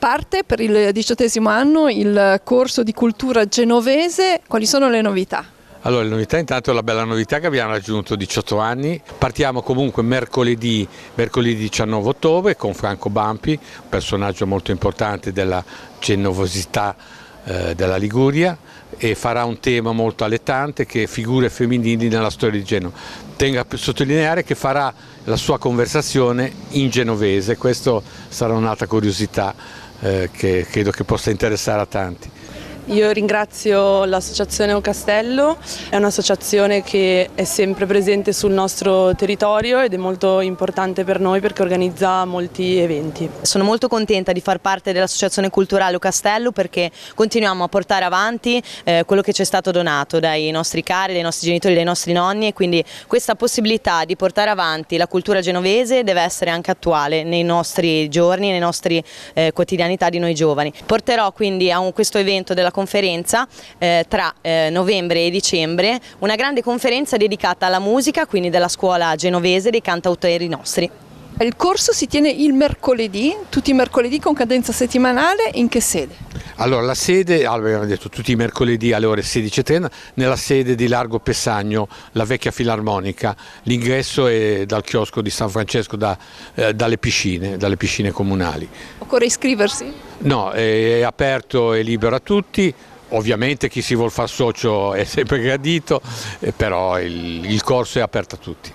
Parte per il 18° anno il corso di cultura genovese, quali sono le novità? Allora, le novità, intanto la bella novità che abbiamo raggiunto 18 anni, partiamo comunque mercoledì 19 ottobre con Franco Bampi, un personaggio molto importante della genovesità della Liguria, e farà un tema molto allettante che è figure femminili nella storia di Genova. Tengo a sottolineare che farà la sua conversazione in genovese, questo sarà un'altra curiosità che credo che possa interessare a tanti. Io ringrazio l'associazione O Castello, è un'associazione che è sempre presente sul nostro territorio ed è molto importante per noi perché organizza molti eventi. Sono molto contenta di far parte dell'associazione culturale O Castello perché continuiamo a portare avanti quello che ci è stato donato dai nostri cari, dai nostri genitori, dai nostri nonni, e quindi questa possibilità di portare avanti la cultura genovese deve essere anche attuale nei nostri giorni, nei nostri quotidianità di noi giovani. Porterò quindi a questo evento della conferenza tra novembre e dicembre una grande conferenza dedicata alla musica, quindi della scuola genovese dei cantautori nostri. Il corso si tiene il mercoledì, tutti i mercoledì con cadenza settimanale, in che sede? Allora, la sede, abbiamo detto tutti i mercoledì alle ore 16:30, nella sede di Largo Pessagno, la vecchia filarmonica. L'ingresso è dal chiosco di San Francesco, dalle piscine comunali. Occorre iscriversi? No, è aperto e libero a tutti. Ovviamente chi si vuol far socio è sempre gradito, però il corso è aperto a tutti.